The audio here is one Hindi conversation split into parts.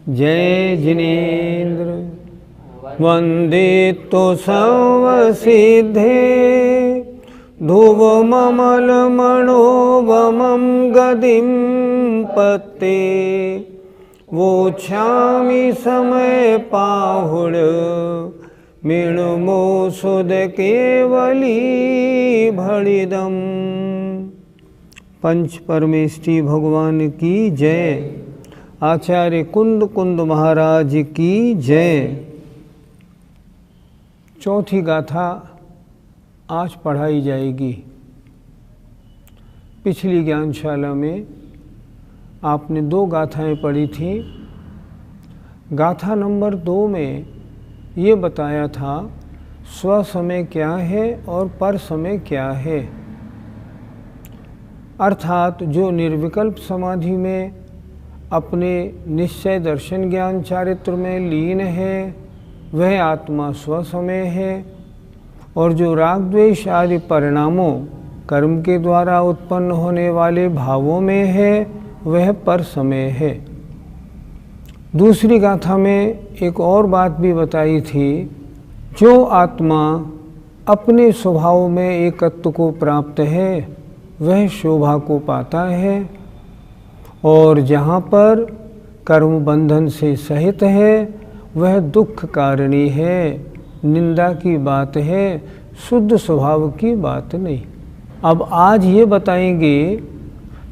जय जिनेन्द्र वंदे तो सर्वसिद्धे ध्रुवममलमणोवमं गदिं पत्ते वोच्छामि समय पाहुड़ मिणुमो सुद केवली भड़िदम। पंच परमेष्ठी भगवान की जय। आचार्य कुंद कुंद महाराज की जय। चौथी गाथा आज पढ़ाई जाएगी। पिछली ज्ञानशाला में आपने 2 गाथाएं पढ़ी थी। गाथा नंबर 2 में ये बताया था स्व समय क्या है और पर समय क्या है। अर्थात जो निर्विकल्प समाधि में अपने निश्चय दर्शन ज्ञान चारित्र में लीन है वह आत्मा स्व समय है, और जो राग द्वेष आदि परिणामों कर्म के द्वारा उत्पन्न होने वाले भावों में है वह पर समय है। दूसरी गाथा में एक और बात भी बताई थी, जो आत्मा अपने स्वभाव में एकत्व को प्राप्त है वह शोभा को पाता है, और जहाँ पर कर्म बंधन से सहित है वह दुख कारणी है, निंदा की बात है, शुद्ध स्वभाव की बात नहीं। अब आज ये बताएंगे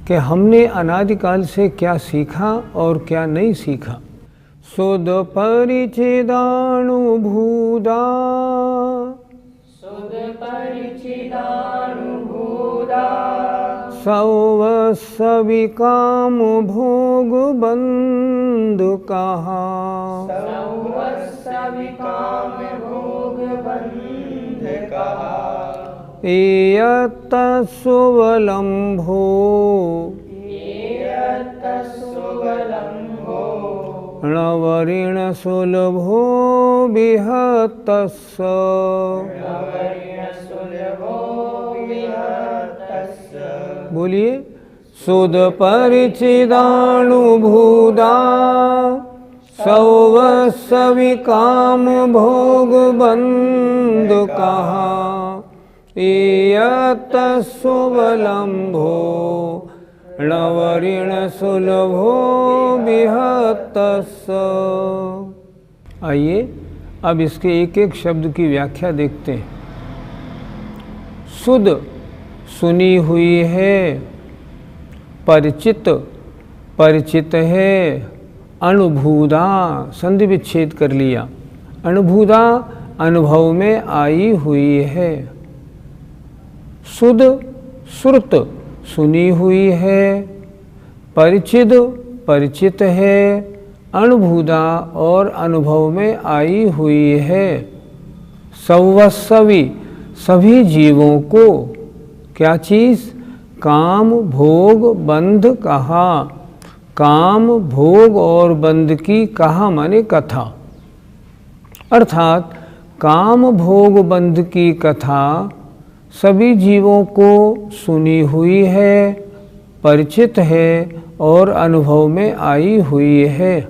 कि हमने अनादिकाल से क्या सीखा और क्या नहीं सीखा। सुद परिचिदानुभूदा सौवस्सविकाम भोग बंध कहा। एयत्तस्वलम्भो णवरिण सुलभो विहतस्स। बोलिए। सुद परिचिदानुभूदा सौवस्सविकाम भोग बंध कहा। एयत्तस्वलम्भो णवरिण सुलभो विहतस्स। आइए अब इसके एक एक शब्द की व्याख्या देखते हैं। सुद सुनी हुई है, परिचित परिचित है, अनुभूदा संधि विच्छेद कर लिया, अनुभूदा अनुभव में आई हुई है। सुद श्रुत सुनी हुई है, परिचित परिचित है, अनुभूदा और अनुभव में आई हुई है। सौवस्सवी सभी जीवों को क्या चीज़? काम भोग बंध कहा। काम भोग और बंध की कहा माने कथा, अर्थात काम भोग बंध की कथा सभी जीवों को सुनी हुई है, परिचित है और अनुभव में आई हुई है।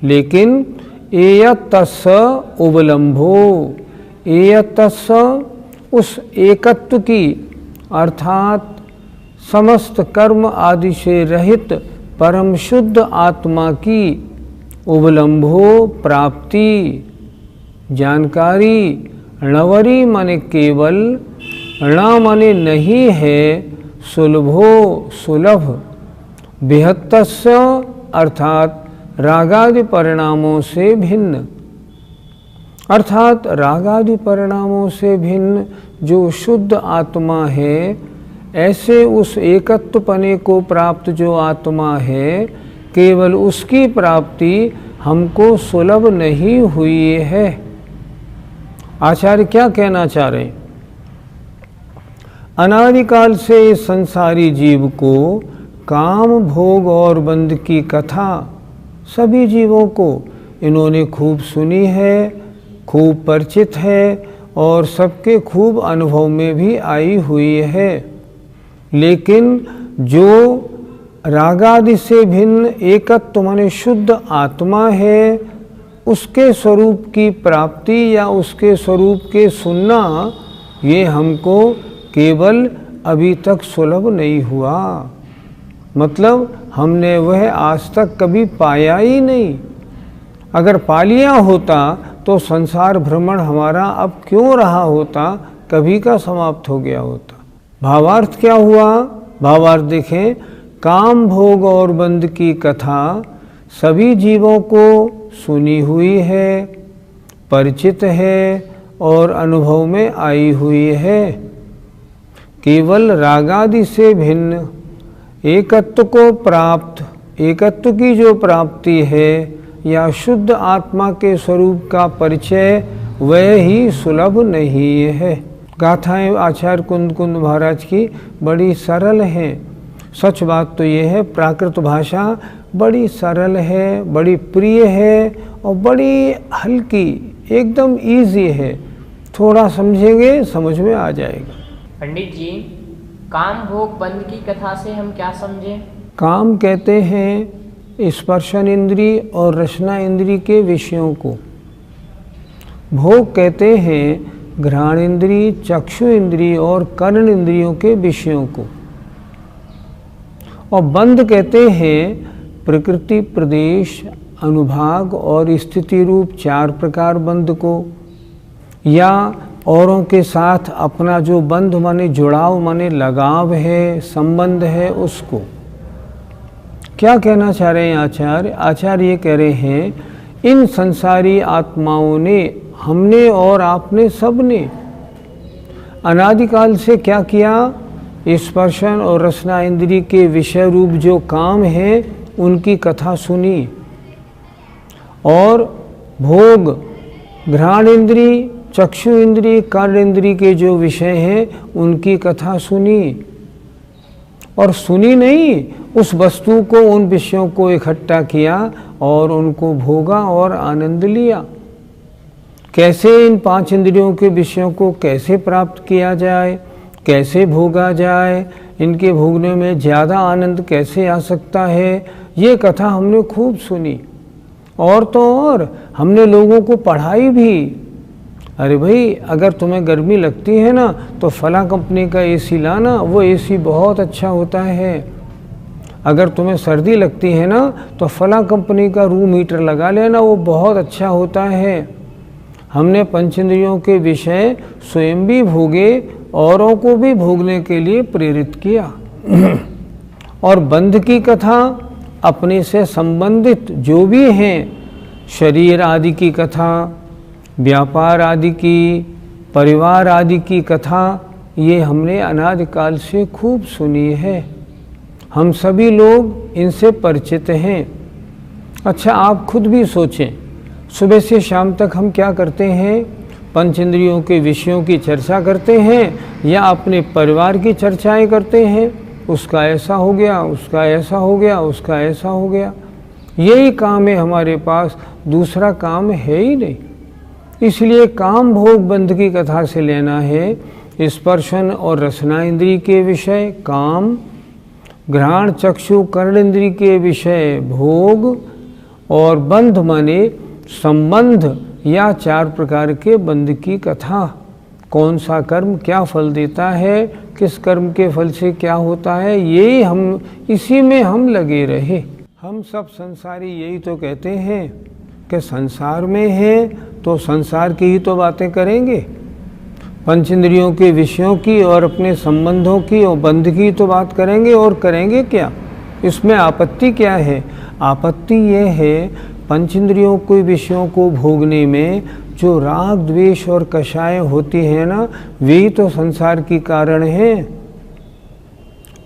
लेकिन एयत्तस्स उबलम्भो, एयत्तस्स उस एकत्व की अर्थात समस्त कर्म आदि से रहित परम शुद्ध आत्मा की उबलम्भो प्राप्ति जानकारी। णवरी माने केवल, ण माने नहीं है, सुलभो सुलभ, विहत्तस्य अर्थात रागादि परिणामों से भिन्न, अर्थात रागादि परिणामों से भिन्न जो शुद्ध आत्मा है, ऐसे उस एकत्वपने को प्राप्त जो आत्मा है केवल उसकी प्राप्ति हमको सुलभ नहीं हुई है। आचार्य क्या कहना चाह रहे हैं? अनादिकाल से संसारी जीव को काम भोग और बंध की कथा सभी जीवों को इन्होंने खूब सुनी है, खूब परिचित है और सबके खूब अनुभव में भी आई हुई है। लेकिन जो रागादि से भिन्न एकत्व माने शुद्ध आत्मा है, उसके स्वरूप की प्राप्ति या उसके स्वरूप के सुनना, ये हमको केवल अभी तक सुलभ नहीं हुआ। मतलब हमने वह आज तक कभी पाया ही नहीं। अगर पा लिया होता तो संसार भ्रमण हमारा अब क्यों रहा होता, कभी का समाप्त हो गया होता। भावार्थ क्या हुआ? भावार्थ देखें, काम भोग और बंध की कथा सभी जीवों को सुनी हुई है, परिचित है और अनुभव में आई हुई है। केवल रागादि से भिन्न एकत्व को प्राप्त, एकत्व की जो प्राप्ति है या शुद्ध आत्मा के स्वरूप का परिचय, वह ही सुलभ नहीं है। गाथाएं आचार्य कुंद कुंद महाराज की बड़ी सरल हैं। सच बात तो ये है, प्राकृत भाषा बड़ी सरल है, बड़ी प्रिय है और बड़ी हल्की, एकदम इजी है। थोड़ा समझेंगे समझ में आ जाएगा। पंडित जी, काम भोग बंध की कथा से हम क्या समझें? काम कहते हैं स्पर्शन इंद्री और रसना इंद्री के विषयों को। भोग कहते हैं घ्राण इंद्री, चक्षु इंद्री और कर्ण इंद्रियों के विषयों को। और बंध कहते हैं प्रकृति, प्रदेश, अनुभाग और स्थिति रूप 4 प्रकार बंध को, या औरों के साथ अपना जो बंध माने जुड़ाव माने लगाव है, संबंध है, उसको। क्या कहना चाह रहे हैं आचार्य? आचार्य ये कह रहे हैं इन संसारी आत्माओं ने, हमने और आपने, सबने अनादिकाल से क्या किया? स्पर्शन और रसना इंद्री के विषय रूप जो काम है उनकी कथा सुनी, और भोग घ्राण इंद्री, चक्षु इंद्री, कर्ण इंद्री के जो विषय हैं उनकी कथा सुनी। और सुनी नहीं, उस वस्तु को, उन विषयों को इकट्ठा किया और उनको भोगा और आनंद लिया। कैसे इन 5 इंद्रियों के विषयों को कैसे प्राप्त किया जाए, कैसे भोगा जाए, इनके भोगने में ज़्यादा आनंद कैसे आ सकता है, ये कथा हमने खूब सुनी। और तो और हमने लोगों को पढ़ाई भी। अरे भाई, अगर तुम्हें गर्मी लगती है ना तो फला कंपनी का एसी लाना, वो एसी बहुत अच्छा होता है। अगर तुम्हें सर्दी लगती है ना तो फला कंपनी का रूम हीटर लगा लेना, वो बहुत अच्छा होता है। हमने पंचेंद्रियों के विषय स्वयं भी भोगे, औरों को भी भोगने के लिए प्रेरित किया। और बंध की कथा अपने से संबंधित जो भी हैं, शरीर आदि की कथा, व्यापार आदि की, परिवार आदि की कथा, ये हमने अनादिकाल से खूब सुनी है। हम सभी लोग इनसे परिचित हैं। अच्छा, आप खुद भी सोचें, सुबह से शाम तक हम क्या करते हैं? पंचेंद्रियों के विषयों की चर्चा करते हैं या अपने परिवार की चर्चाएं करते हैं। उसका ऐसा हो गया, उसका ऐसा हो गया, उसका ऐसा हो गया। यही काम है हमारे पास, दूसरा काम है ही नहीं। इसलिए काम भोग बंध की कथा से लेना है स्पर्शन और रसना इंद्री के विषय काम, घ्राण चक्षु कर्ण इंद्री के विषय भोग, और बंध माने संबंध या 4 प्रकार के बंध की कथा। कौन सा कर्म क्या फल देता है, किस कर्म के फल से क्या होता है, यही हम, इसी में हम लगे रहे। हम सब संसारी यही तो कहते हैं कि संसार में है तो संसार की ही तो बातें करेंगे, पंचेंद्रियों के विषयों की और अपने संबंधों की और बंध की तो बात करेंगे। और करेंगे क्या? इसमें आपत्ति क्या है? आपत्ति यह है पंचेंद्रियों के विषयों को भोगने में जो राग द्वेष और कषाय होती है ना, वही तो संसार की कारण है।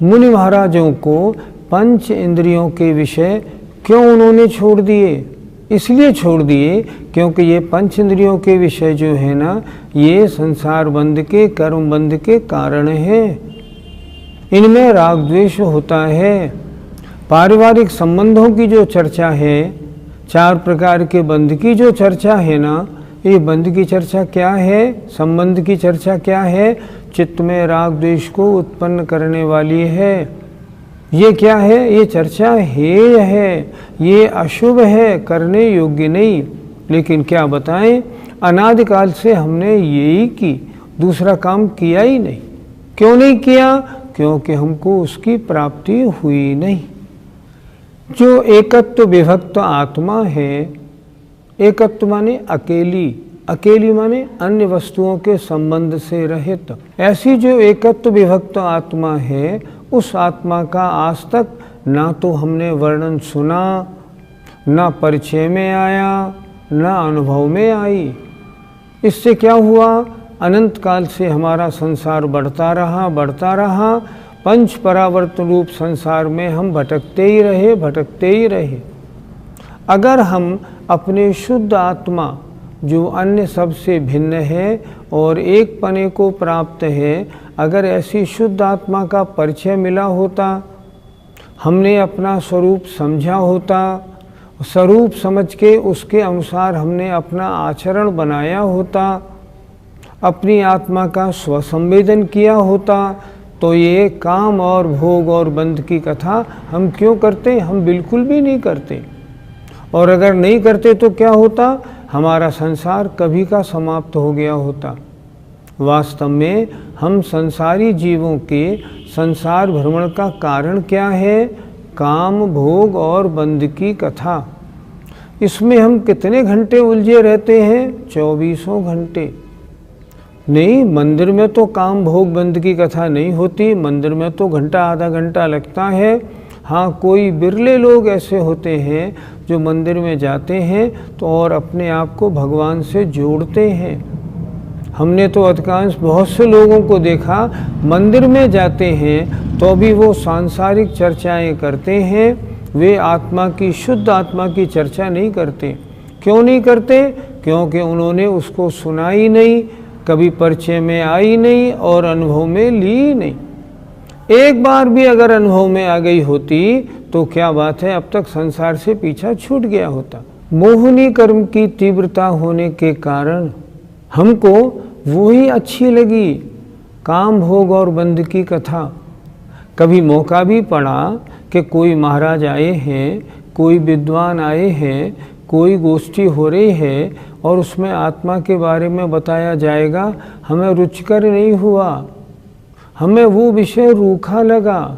मुनि महाराजों को पंच इंद्रियों के विषय क्यों उन्होंने छोड़ दिए? इसलिए छोड़ दिए क्योंकि ये पंच इंद्रियों के विषय जो है ना, ये संसार बंध के, कर्म बंध के कारण है। इनमें राग द्वेष होता है। पारिवारिक संबंधों की जो चर्चा है, 4 प्रकार के बंध की जो चर्चा है ना, ये बंध की चर्चा क्या है, संबंध की चर्चा क्या है? चित्त में राग द्वेष को उत्पन्न करने वाली है। ये क्या है? ये चर्चा हेय है, ये अशुभ है, करने योग्य नहीं। लेकिन क्या बताएं, अनादिकाल से हमने यही की, दूसरा काम किया ही नहीं। क्यों नहीं किया? क्योंकि हमको उसकी प्राप्ति हुई नहीं। जो एकत्व विभक्त आत्मा है, एकत्व माने अकेली, अकेली माने अन्य वस्तुओं के संबंध से रहित। ऐसी जो एकत्व विभक्त आत्मा है, उस आत्मा का आज तक ना तो हमने वर्णन सुना, ना परिचय में आया, ना अनुभव में आई। इससे क्या हुआ? अनंत काल से हमारा संसार बढ़ता रहा, पंच परावर्तन रूप संसार में हम भटकते ही रहे। अगर हम अपने शुद्ध आत्मा जो अन्य सबसे भिन्न है और एक पने को प्राप्त है, अगर ऐसी शुद्ध आत्मा का परिचय मिला होता, हमने अपना स्वरूप समझा होता, स्वरूप समझ के उसके अनुसार हमने अपना आचरण बनाया होता, अपनी आत्मा का स्वसंवेदन किया होता, तो ये काम और भोग और बंध की कथा हम क्यों करते? हम बिल्कुल भी नहीं करते। और अगर नहीं करते तो क्या होता? हमारा संसार कभी का समाप्त हो गया होता। वास्तव में हम संसारी जीवों के संसार भ्रमण का कारण क्या है? काम, भोग और बंध की कथा। इसमें हम कितने घंटे उलझे रहते हैं? 24 घंटे। नहीं, मंदिर में तो काम, भोग, बंध की कथा नहीं होती। मंदिर में तो घंटा आधा घंटा लगता है। हाँ, कोई बिरले लोग ऐसे होते हैं जो मंदिर में जाते हैं तो और अपने आप को भगवान से जोड़ते हैं। हमने तो अधिकांश बहुत से लोगों को देखा, मंदिर में जाते हैं तो भी वो सांसारिक चर्चाएं करते हैं, वे आत्मा की, शुद्ध आत्मा की चर्चा नहीं करते। क्यों नहीं करते? क्योंकि उन्होंने उसको सुना ही नहीं, कभी परिचय में आई नहीं और अनुभव में ली नहीं। एक बार भी अगर अनुभव में आ गई होती तो क्या बात है, अब तक संसार से पीछा छूट गया होता। मोहिनी कर्म की तीव्रता होने के कारण हमको वो ही अच्छी लगी, काम, भोग और बंध की कथा। कभी मौका भी पड़ा कि कोई महाराज आए हैं, कोई विद्वान आए हैं, कोई गोष्ठी हो रही है और उसमें आत्मा के बारे में बताया जाएगा, हमें रुचिकर नहीं हुआ, हमें वो विषय रूखा लगा,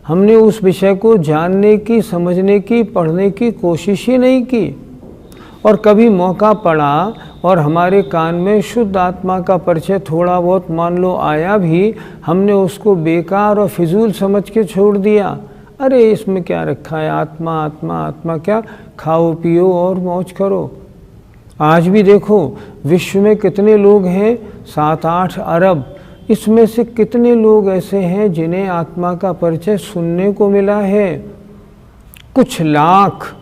हमने उस विषय को जानने की, समझने की, पढ़ने की कोशिश ही नहीं की। और कभी मौका पड़ा और हमारे कान में शुद्ध आत्मा का परिचय थोड़ा बहुत मान लो आया भी, हमने उसको बेकार और फिजूल समझ के छोड़ दिया। अरे इसमें क्या रखा है, आत्मा आत्मा आत्मा, क्या खाओ पियो और मौज करो। आज भी देखो विश्व में कितने लोग हैं, 7-8 अरब। इसमें से कितने लोग ऐसे हैं जिन्हें आत्मा का परिचय सुनने को मिला है? कुछ लाख।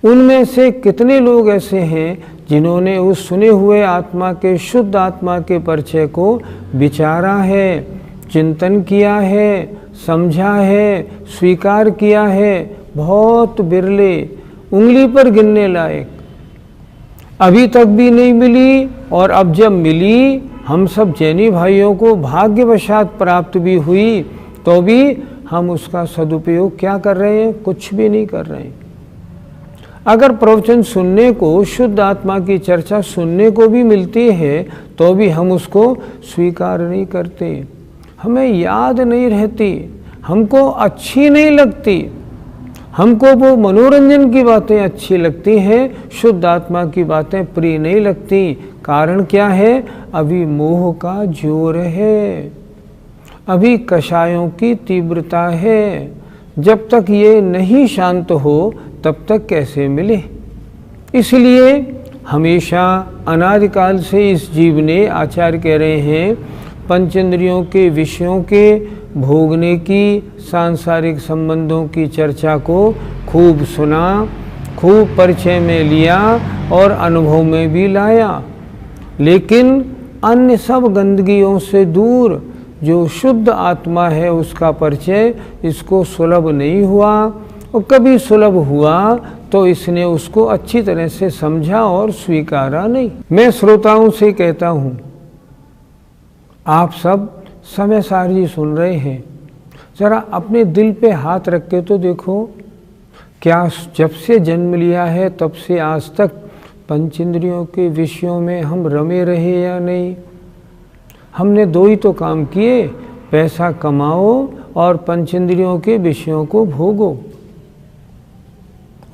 उनमें से कितने लोग ऐसे हैं जिन्होंने उस सुने हुए आत्मा के, शुद्ध आत्मा के परिचय को विचारा है, चिंतन किया है, समझा है, स्वीकार किया है? बहुत बिरले, उंगली पर गिनने लायक। अभी तक भी नहीं मिली, और अब जब मिली, हम सब जैनी भाइयों को भाग्यवशात प्राप्त भी हुई, तो भी हम उसका सदुपयोग क्या कर रहे हैं? कुछ भी नहीं कर रहे हैं। अगर प्रवचन सुनने को, शुद्ध आत्मा की चर्चा सुनने को भी मिलती है तो भी हम उसको स्वीकार नहीं करते, हमें याद नहीं रहती, हमको अच्छी नहीं लगती, हमको वो मनोरंजन की बातें अच्छी लगती हैं, शुद्ध आत्मा की बातें प्रिय नहीं लगती। कारण क्या है? अभी मोह का जोर है, अभी कषायों की तीव्रता है। जब तक ये नहीं शांत हो तब तक कैसे मिले? इसलिए हमेशा अनादिकाल से इस जीव ने, आचार्य कह रहे हैं, पंचेंद्रियों के विषयों के भोगने की, सांसारिक संबंधों की चर्चा को खूब सुना, खूब परिचय में लिया और अनुभव में भी लाया। लेकिन अन्य सब गंदगियों से दूर जो शुद्ध आत्मा है उसका परिचय इसको सुलभ नहीं हुआ, और कभी सुलभ हुआ तो इसने उसको अच्छी तरह से समझा और स्वीकारा नहीं। मैं श्रोताओं से कहता हूँ, आप सब समय सारजी सुन रहे हैं, जरा अपने दिल पे हाथ रख के तो देखो, क्या जब से जन्म लिया है तब से आज तक पंचेंद्रियों के विषयों में हम रमे रहे या नहीं? हमने दो ही तो काम किए, पैसा कमाओ और पंचेंद्रियों के विषयों को भोगो।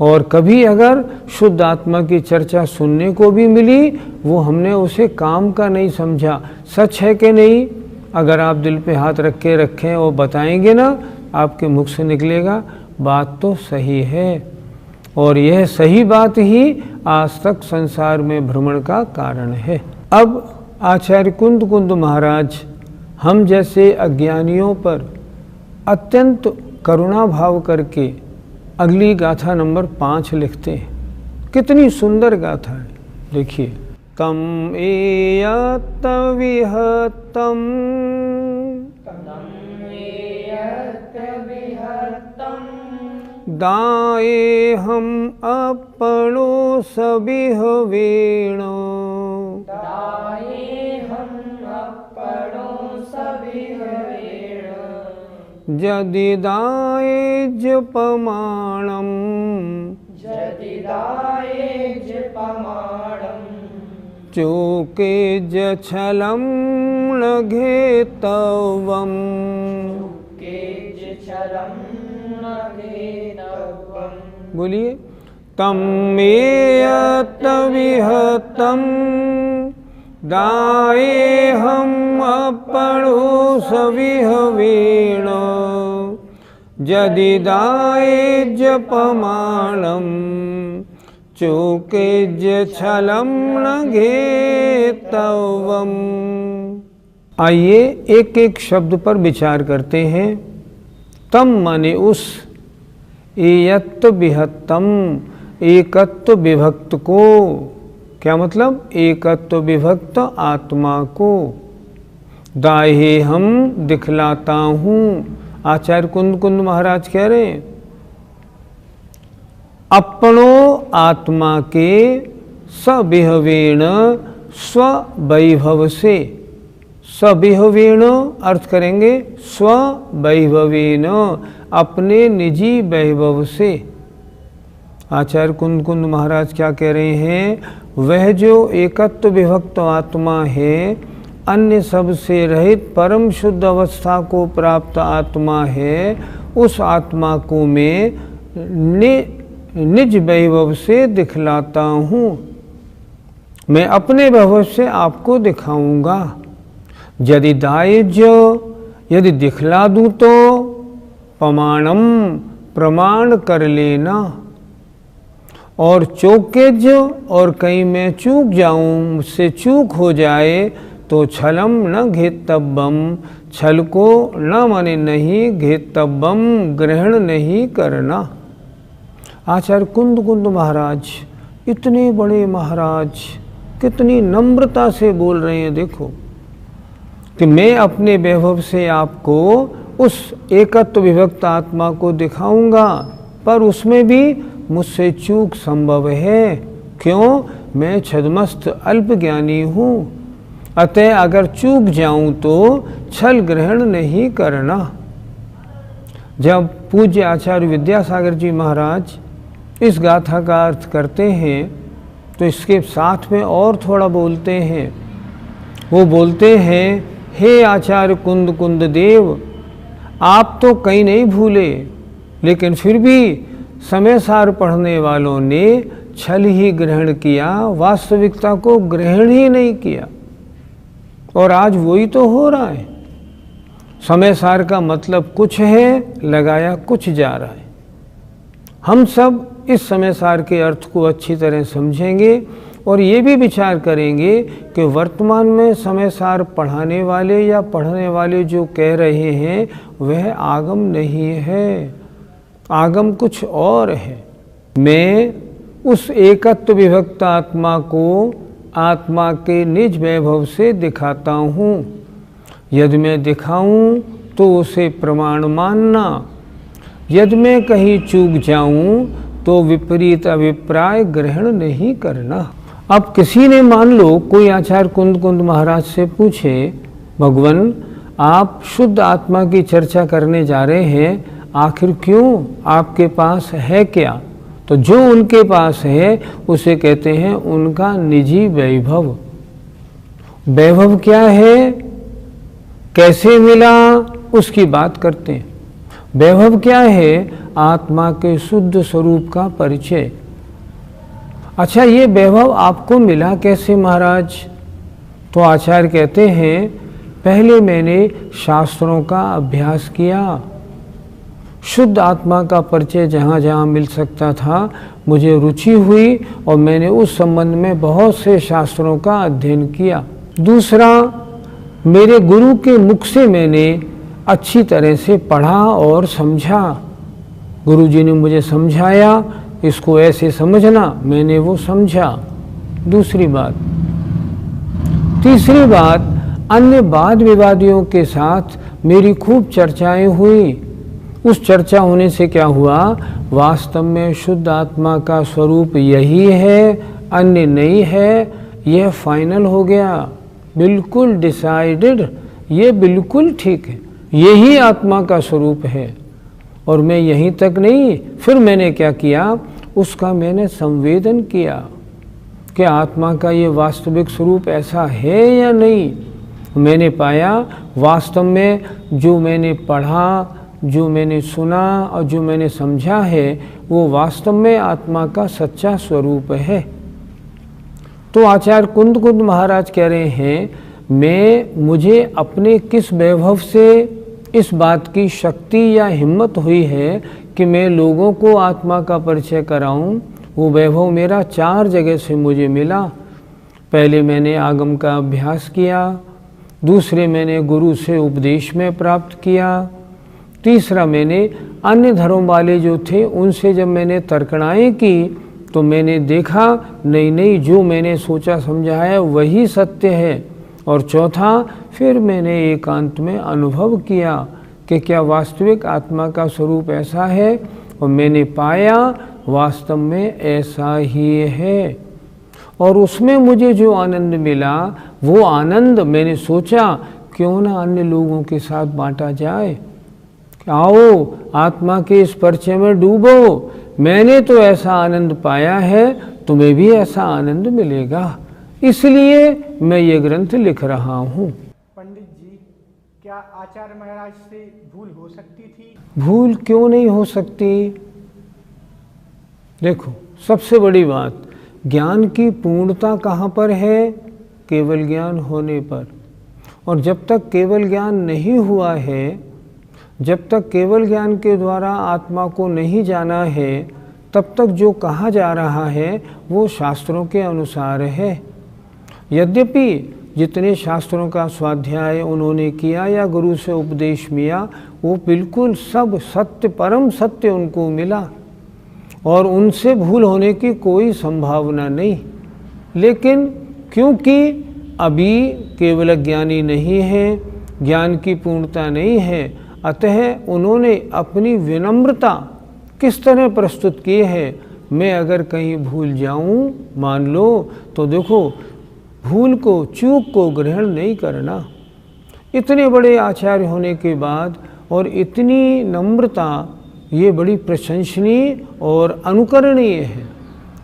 और कभी अगर शुद्ध आत्मा की चर्चा सुनने को भी मिली, वो हमने उसे काम का नहीं समझा। सच है कि नहीं? अगर आप दिल पे हाथ रख के रखें और बताएंगे ना, आपके मुख से निकलेगा बात तो सही है। और यह सही बात ही आज तक संसार में भ्रमण का कारण है। अब आचार्य कुंद महाराज हम जैसे अज्ञानियों पर अत्यंत करुणा भाव करके अगली गाथा नंबर 5 लिखते हैं। कितनी सुंदर गाथा है, देखिए। तम एयत विहतम दाए हम अपनो सबिह वेण, जदि दाए जपमाणम, चोके जछलम न घेतवम। बोलिए। तम एयत विहतम दाए हम अपनो सविह वेण, जदि दाए जपमाणम, चोके जछलम न घेतवम। आइए एक एक शब्द पर विचार करते हैं। तम माने उस, एयत विहतम एकत्व विभक्त को, क्या मतलब? एकत्व विभक्त आत्मा को। दाहे हम दिखलाता हूँ। आचार्य कुंद महाराज कह रहे हैं, अपनो आत्मा के सविहवेण स्ववैभव से। सविहवेण अर्थ करेंगे स्ववैभवेन, अपने निजी वैभव से। आचार्य कुंद महाराज क्या कह रहे हैं? वह जो एकत्व विभक्त आत्मा है, अन्य सब से रहित परम शुद्ध अवस्था को प्राप्त आत्मा है, उस आत्मा को मैं निज वैभव से दिखलाता हूँ। मैं अपने वैभव से आपको दिखाऊंगा। यदि दायज, यदि दिखला दूँ तो प्रमाणम, प्रमाण कर लेना। और चौकेज, और कहीं मैं चूक जाऊं, मुझसे चूक हो जाए तो छलम न घेतव्यम, छल को न माने नहीं, घेतव्यम ग्रहण नहीं करना। आचार्य कुंद महाराज, इतने बड़े महाराज कितनी नम्रता से बोल रहे हैं। देखो कि मैं अपने वैभव से आपको उस एकत्व विभक्त आत्मा को दिखाऊंगा, पर उसमें भी मुझसे चूक संभव है। क्यों? मैं छद्मस्त अल्पज्ञानी हूँ। अतः अगर चूक जाऊं तो छल ग्रहण नहीं करना। जब पूज्य आचार्य विद्यासागर जी महाराज इस गाथा का अर्थ करते हैं तो इसके साथ में और थोड़ा बोलते हैं। वो बोलते हैं, हे आचार्य कुंद देव, आप तो कहीं नहीं भूले, लेकिन फिर भी समय सार पढ़ने वालों ने छल ही ग्रहण किया, वास्तविकता को ग्रहण ही नहीं किया। और आज वही तो हो रहा है। समय सार का मतलब कुछ है, लगाया कुछ जा रहा है। हम सब इस समय सार के अर्थ को अच्छी तरह समझेंगे और ये भी विचार करेंगे कि वर्तमान में समय सार पढ़ाने वाले या पढ़ने वाले जो कह रहे हैं वह आगम नहीं है, आगम कुछ और है। मैं उस एकत्व विभक्त आत्मा को आत्मा के निज वैभव से दिखाता हूँ। यदि मैं दिखाऊं तो उसे प्रमाण मानना, यदि मैं कहीं चूक जाऊं तो विपरीत अभिप्राय ग्रहण नहीं करना। अब किसी ने मान लो कोई आचार्य कुंद महाराज से पूछे, भगवान आप शुद्ध आत्मा की चर्चा करने जा रहे हैं, आखिर क्यों? आपके पास है क्या? तो जो उनके पास है उसे कहते हैं उनका निजी वैभव। वैभव क्या है, कैसे मिला, उसकी बात करते हैं। वैभव क्या है? आत्मा के शुद्ध स्वरूप का परिचय। अच्छा, ये वैभव आपको मिला कैसे महाराज? तो आचार्य कहते हैं, पहले मैंने शास्त्रों का अभ्यास किया, शुद्ध आत्मा का परिचय जहाँ जहाँ मिल सकता था मुझे रुचि हुई और मैंने उस संबंध में बहुत से शास्त्रों का अध्ययन किया। दूसरा, मेरे गुरु के मुख से मैंने अच्छी तरह से पढ़ा और समझा। गुरु जी ने मुझे समझाया, इसको ऐसे समझना, मैंने वो समझा। दूसरी बात। तीसरी बात, अन्य वाद विवादियों के साथ मेरी खूब चर्चाएं हुई। उस चर्चा होने से क्या हुआ? वास्तव में शुद्ध आत्मा का स्वरूप यही है, अन्य नहीं है, यह फाइनल हो गया, बिल्कुल डिसाइडेड, ये बिल्कुल ठीक है, यही आत्मा का स्वरूप है। और मैं यहीं तक नहीं, फिर मैंने क्या किया? उसका मैंने संवेदन किया कि आत्मा का ये वास्तविक स्वरूप ऐसा है या नहीं। मैंने पाया वास्तव में जो मैंने पढ़ा, जो मैंने सुना और जो मैंने समझा है वो वास्तव में आत्मा का सच्चा स्वरूप है। तो आचार्य कुंद कुंद महाराज कह रहे हैं, मुझे अपने किस वैभव से इस बात की शक्ति या हिम्मत हुई है कि मैं लोगों को आत्मा का परिचय कराऊं। वो वैभव मेरा 4 जगह से मुझे मिला। पहले मैंने आगम का अभ्यास किया, दूसरे मैंने गुरु से उपदेश में प्राप्त किया, तीसरा मैंने अन्य धर्म वाले जो थे उनसे जब मैंने तर्कणाएं की तो मैंने देखा नहीं जो मैंने सोचा समझा है वही सत्य है। और चौथा, फिर मैंने एकांत में अनुभव किया कि क्या वास्तविक आत्मा का स्वरूप ऐसा है, और मैंने पाया वास्तव में ऐसा ही है। और उसमें मुझे जो आनंद मिला वो आनंद मैंने सोचा क्यों ना अन्य लोगों के साथ बांटा जाए। आओ आत्मा के इस परिचय में डूबो, मैंने तो ऐसा आनंद पाया है, तुम्हें भी ऐसा आनंद मिलेगा, इसलिए मैं ये ग्रंथ लिख रहा हूँ। पंडित जी, क्या आचार्य महाराज से भूल हो सकती थी? भूल क्यों नहीं हो सकती? देखो, सबसे बड़ी बात, ज्ञान की पूर्णता कहाँ पर है? केवल ज्ञान होने पर। और जब तक केवल ज्ञान नहीं हुआ है, जब तक केवल ज्ञान के द्वारा आत्मा को नहीं जाना है, तब तक जो कहा जा रहा है वो शास्त्रों के अनुसार है। यद्यपि जितने शास्त्रों का स्वाध्याय उन्होंने किया या गुरु से उपदेश मिला, वो बिल्कुल सब सत्य, परम सत्य उनको मिला और उनसे भूल होने की कोई संभावना नहीं। लेकिन क्योंकि अभी केवल ज्ञानी नहीं है, ज्ञान की पूर्णता नहीं है, अतः उन्होंने अपनी विनम्रता किस तरह प्रस्तुत की है। मैं अगर कहीं भूल जाऊं, मान लो, तो देखो, भूल को, चूक को ग्रहण नहीं करना। इतने बड़े आचार्य होने के बाद और इतनी नम्रता, ये बड़ी प्रशंसनीय और अनुकरणीय है।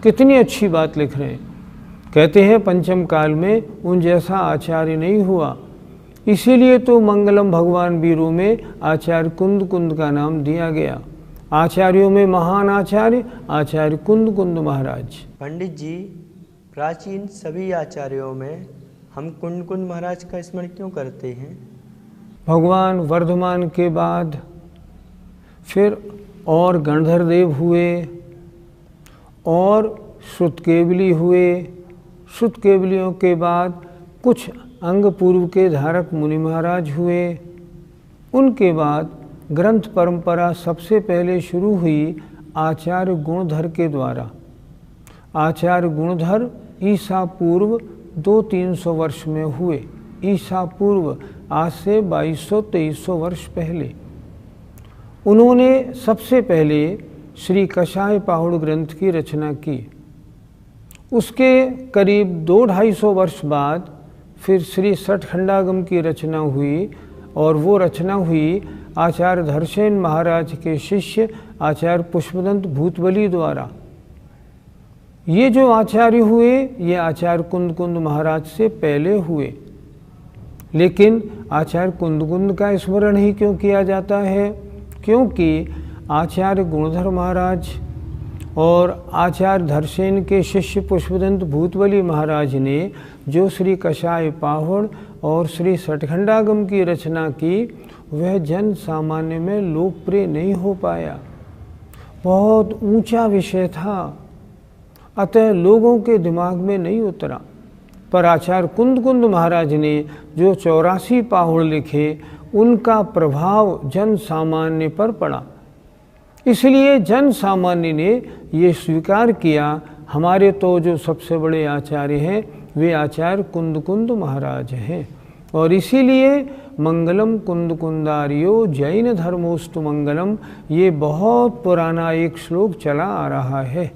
कितनी अच्छी बात लिख रहे हैं। कहते हैं पंचम काल में उन जैसा आचार्य नहीं हुआ, इसीलिए तो मंगलम भगवान वीरों में आचार्य कुंद कुंद का नाम दिया गया। आचार्यों में महान आचार्य आचार्य कुंद कुंद महाराज। पंडित जी, प्राचीन सभी आचार्यों में हम कुंद कुंद महाराज का स्मरण क्यों करते हैं? भगवान वर्धमान के बाद फिर और गणधर देव हुए और श्रुतकेवली हुए। श्रुतकेवलियों के बाद कुछ अंग पूर्व के धारक मुनि महाराज हुए। उनके बाद ग्रंथ परंपरा सबसे पहले शुरू हुई आचार्य गुणधर के द्वारा। आचार्य गुणधर ईसा पूर्व 200-300 वर्ष में हुए। ईसा पूर्व आज से 2200-2300 वर्ष पहले उन्होंने सबसे पहले श्री कषाय पाहुड़ ग्रंथ की रचना की। उसके करीब 200-250 वर्ष बाद फिर श्री सठखंडागम की रचना हुई और वो रचना हुई आचार्य धरसेन महाराज के शिष्य आचार्य पुष्पदंत भूतबली द्वारा। ये जो आचार्य हुए ये आचार्य कुंद महाराज से पहले हुए, लेकिन आचार्य कुंद का स्मरण ही क्यों किया जाता है? क्योंकि आचार्य गुणधर महाराज और आचार्य धरसेन के शिष्य पुष्पदंत भूतबली महाराज ने जो श्री कषाय पाहुड़ और श्री सठखंडागम की रचना की, वह जन सामान्य में लोकप्रिय नहीं हो पाया। बहुत ऊंचा विषय था, अतः लोगों के दिमाग में नहीं उतरा। पर आचार्य कुंद महाराज ने जो 84 पाहुड़ लिखे, उनका प्रभाव जन सामान्य पर पड़ा। इसलिए जन सामान्य ने ये स्वीकार किया, हमारे तो जो सबसे बड़े आचार्य हैं वे आचार्य कुंद महाराज हैं। और इसीलिए मंगलम कुंदारियो जैन धर्मोस्तु मंगलम, ये बहुत पुराना एक श्लोक चला आ रहा है।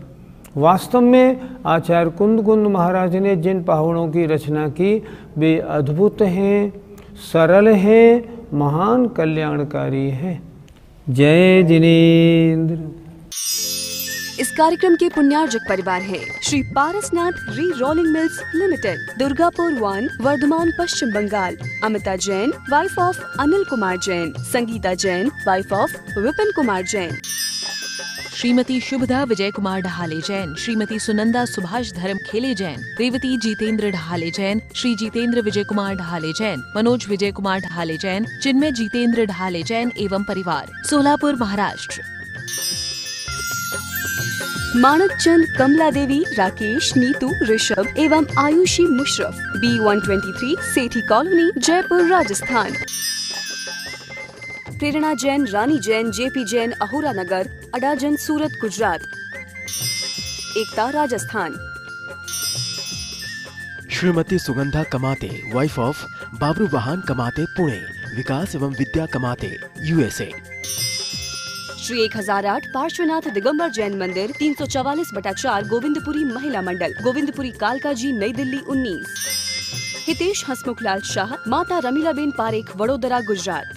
वास्तव में आचार्य कुंद महाराज ने जिन पाहुड़ों की रचना की वे अद्भुत हैं, सरल हैं, महान कल्याणकारी हैं। जय जिनेन्द्र। इस कार्यक्रम के पुण्यार्जक परिवार है Shri Parasnath re rolling mills limited, Durgapur 1, Bardhaman, Paschim Bangal. Amita Jain, wife of Anil Kumar Jain. Sangeeta Jain, wife of Vipin Kumar Jain. Shrimati Shubhada Vijay Kumar Dhahale Jain, Shrimati Sunanda Subhash Dharma Khele Jain, Revati Jitendra ढहाले Jain, Shri Jitendra विजय कुमार ढहाले जैन, मनोज विजय कुमार ढहाले जैन, चिन्मय जितेंद्र ढहाले जैन एवं परिवार, सोलापुर, महाराष्ट्र। मानक चंद, कमला देवी, राकेश, नीतू, ऋषभ एवं आयुषी मुशरफ, B123, सेठी कॉलोनी, जयपुर, राजस्थान। प्रेरणा जैन, रानी जैन, JP जैन, अहोरा नगर, अडाजन, सूरत, गुजरात। एकता, राजस्थान। श्रीमती सुगंधा कमाते, वाइफ ऑफ बाबरू वाहन कमाते, पुणे। विकास एवं विद्या कमाते, USA। श्री 1008 पार्श्वनाथ दिगंबर जैन मंदिर, 344/4, गोविंदपुरी महिला मंडल, गोविंदपुरी, कालकाजी, नई दिल्ली 19। हितेश हसमुखलाल शाह, माता रमीलाबेन पारेख, वडोदरा, गुजरात।